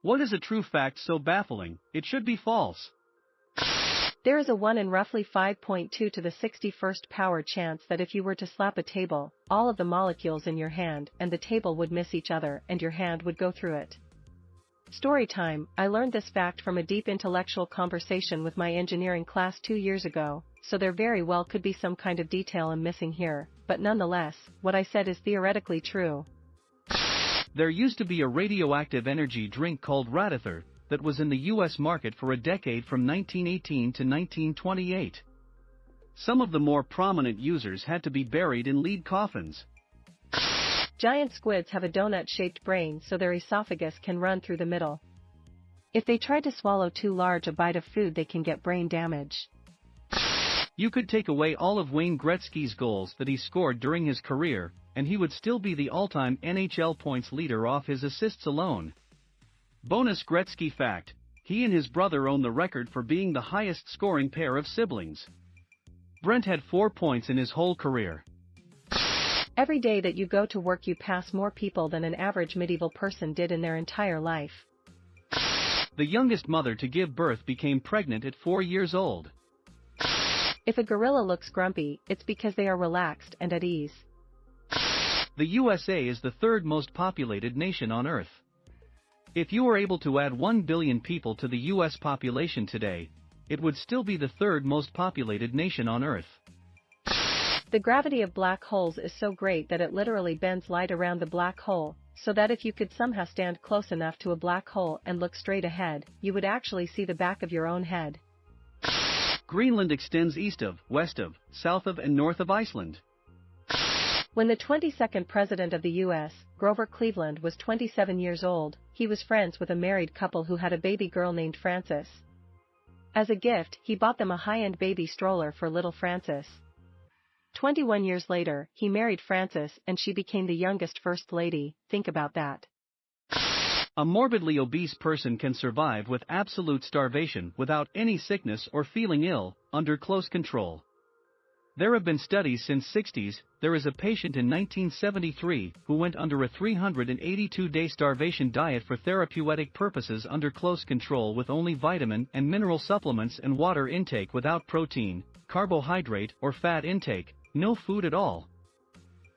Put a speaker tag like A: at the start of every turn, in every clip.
A: What is a true fact so baffling, it should be false?
B: There is a 1 in roughly 5.2 to the 61st power chance that if you were to slap a table, all of the molecules in your hand and the table would miss each other and your hand would go through it. Story time. I learned this fact from a deep intellectual conversation with my engineering class 2 years ago, so there very well could be some kind of detail I'm missing here, but nonetheless, what I said is theoretically true.
A: There used to be a radioactive energy drink called Radithor that was in the US market for a decade from 1918 to 1928. Some of the more prominent users had to be buried in lead coffins.
B: Giant squids have a donut-shaped brain so their esophagus can run through the middle. If they try to swallow too large a bite of food they can get brain damage.
A: You could take away all of Wayne Gretzky's goals that he scored during his career, and he would still be the all-time NHL points leader off his assists alone. Bonus Gretzky fact: he and his brother own the record for being the highest-scoring pair of siblings. Brent had 4 points in his whole career.
B: Every day that you go to work you pass more people than an average medieval person did in their entire life.
A: The youngest mother to give birth became pregnant at 4 years old.
B: If a gorilla looks grumpy, it's because they are relaxed and at ease.
A: The USA is the third most populated nation on Earth. If you were able to add 1 billion people to the US population today, it would still be the third most populated nation on Earth.
B: The gravity of black holes is so great that it literally bends light around the black hole, so that if you could somehow stand close enough to a black hole and look straight ahead, you would actually see the back of your own head.
A: Greenland extends east of, west of, south of and north of Iceland.
B: When the 22nd president of the U.S., Grover Cleveland, was 27 years old, he was friends with a married couple who had a baby girl named Frances. As a gift, he bought them a high-end baby stroller for little Frances. 21 years later, he married Frances and she became the youngest First Lady. Think about that.
A: A morbidly obese person can survive with absolute starvation without any sickness or feeling ill, under close control. There have been studies since 60s. There is a patient in 1973 who went under a 382-day starvation diet for therapeutic purposes under close control with only vitamin and mineral supplements and water intake without protein, carbohydrate or fat intake, no food at all.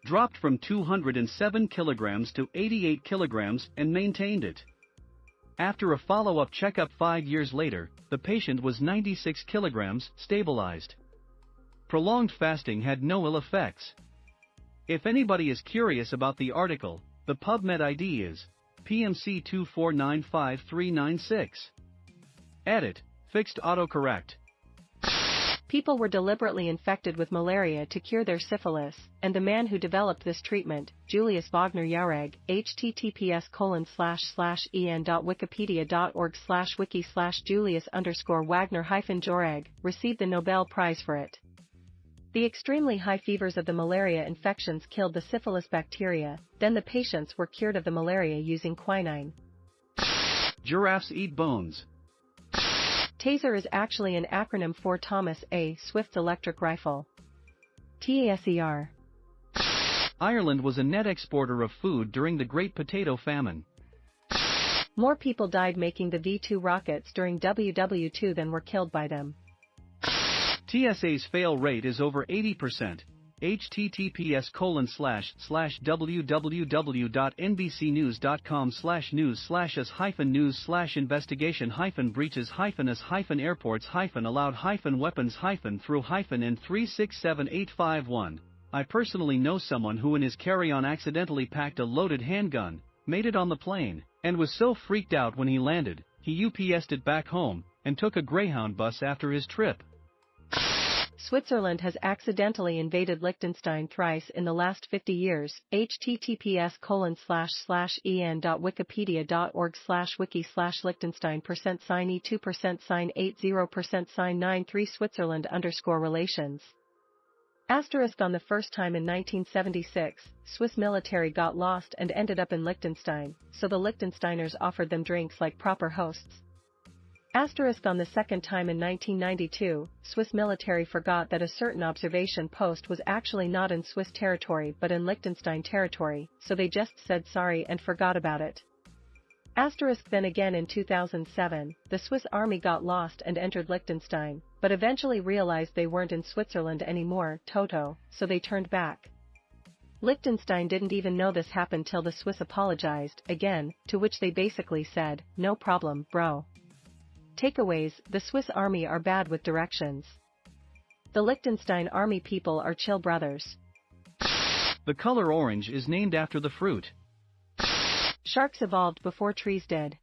A: Dropped from 207 kilograms to 88 kilograms and maintained it. After a follow-up checkup 5 years later, the patient was 96 kilograms, stabilized. Prolonged fasting had no ill effects. If anybody is curious about the article, the PubMed ID is PMC 2495396. Edit: fixed autocorrect.
B: People were deliberately infected with malaria to cure their syphilis, and the man who developed this treatment, Julius Wagner Jahreg, https://en.wikipedia.org/wiki/Julius_Wagner-Jahreg, received the Nobel Prize for it. The extremely high fevers of the malaria infections killed the syphilis bacteria, then the patients were cured of the malaria using quinine.
A: Giraffes eat bones.
B: TASER is actually an acronym for Thomas A. Swift's electric rifle. TASER.
A: Ireland was a net exporter of food during the Great Potato Famine.
B: More people died making the V-2 rockets during WW2 than were killed by them.
A: TSA's fail rate is over 80%. https://www.nbcnews.com/news/as-news/hyphen-breaches-allowed-weapons-in 367851. I personally know someone who in his carry-on accidentally packed a loaded handgun, made it on the plane, and was so freaked out when he landed, he UPS'd it back home, and took a Greyhound bus after his trip.
B: Switzerland has accidentally invaded Liechtenstein thrice in the last 50 years. https://en.wikipedia.org/wiki/Liechtenstein %sign E2% sign 80% sign 93 Switzerland_relations. Asterisk on the first time in 1976, Swiss military got lost and ended up in Liechtenstein, so the Liechtensteiners offered them drinks like proper hosts. Asterisk on the second time in 1992, Swiss military forgot that a certain observation post was actually not in Swiss territory but in Liechtenstein territory, so they just said sorry and forgot about it. Asterisk then again in 2007, the Swiss army got lost and entered Liechtenstein, but eventually realized they weren't in Switzerland anymore, Toto, so they turned back. Liechtenstein didn't even know this happened till the Swiss apologized, again, to which they basically said, no problem, bro. Takeaways: the Swiss army are bad with directions. The Liechtenstein army people are chill brothers.
A: The color orange is named after the fruit.
B: Sharks evolved before trees did.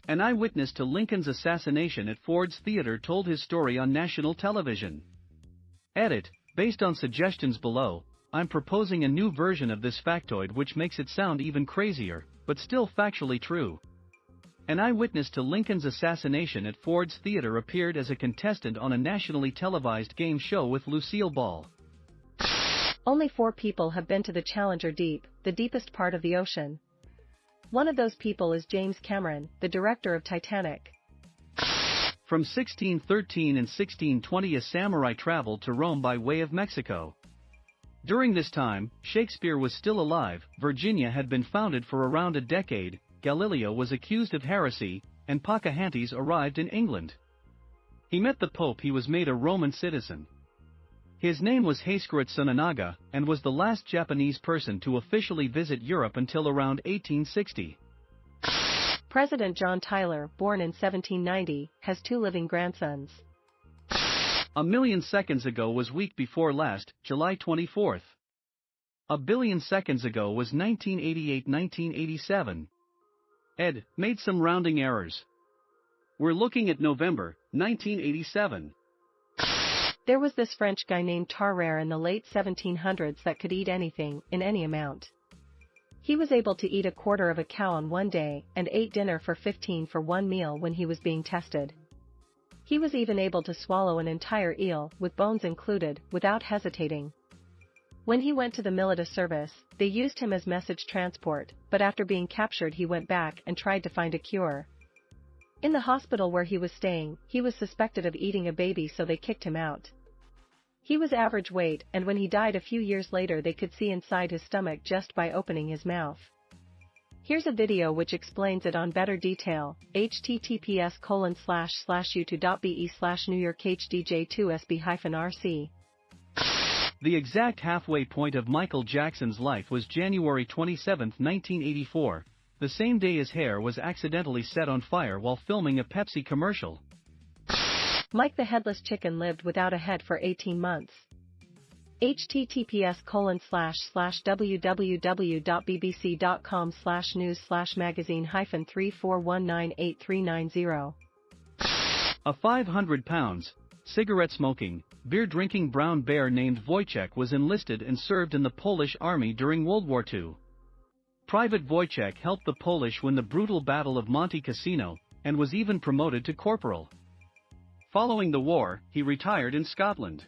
A: An eyewitness to Lincoln's assassination at Ford's Theater told his story on national television. Edit: based on suggestions below, I'm proposing a new version of this factoid which makes it sound even crazier, but still factually true. An eyewitness to Lincoln's assassination at Ford's Theater appeared as a contestant on a nationally televised game show with Lucille Ball.
B: Only 4 people have been to the Challenger Deep, the deepest part of the ocean. One of those people is James Cameron, the director of Titanic.
A: From 1613 and 1620 a samurai traveled to Rome by way of Mexico. During this time, Shakespeare was still alive, Virginia had been founded for around a decade, Galileo was accused of heresy, and Pocahontas arrived in England. He met the Pope. He was made a Roman citizen. His name was Hasekura Tsunanaga, and was the last Japanese person to officially visit Europe until around 1860.
B: President John Tyler, born in 1790, has 2 living grandsons.
A: A million seconds ago was week before last, July 24th. A billion seconds ago was 1988-1987. Ed, made some rounding errors. We're looking at November, 1987.
B: There was this French guy named Tarare in the late 1700s that could eat anything, in any amount. He was able to eat a quarter of a cow on one day, and ate dinner for 15 for one meal when he was being tested. He was even able to swallow an entire eel, with bones included, without hesitating. When he went to the militia service, they used him as message transport, but after being captured he went back and tried to find a cure. In the hospital where he was staying, he was suspected of eating a baby, so they kicked him out. He was average weight, and when he died a few years later they could see inside his stomach just by opening his mouth. Here's a video which explains it on better detail, https://youtube.be/newyorkhdj2sb-rc.
A: The exact halfway point of Michael Jackson's life was January 27, 1984, the same day his hair was accidentally set on fire while filming a Pepsi commercial.
B: Mike the Headless Chicken lived without a head for 18 months. https://www.bbc.com/news/magazine-34198390.
A: A 500 pounds, cigarette-smoking, beer-drinking brown bear named Wojciech was enlisted and served in the Polish army during World War II. Private Wojciech helped the Polish win the brutal Battle of Monte Cassino, and was even promoted to corporal. Following the war, he retired in Scotland.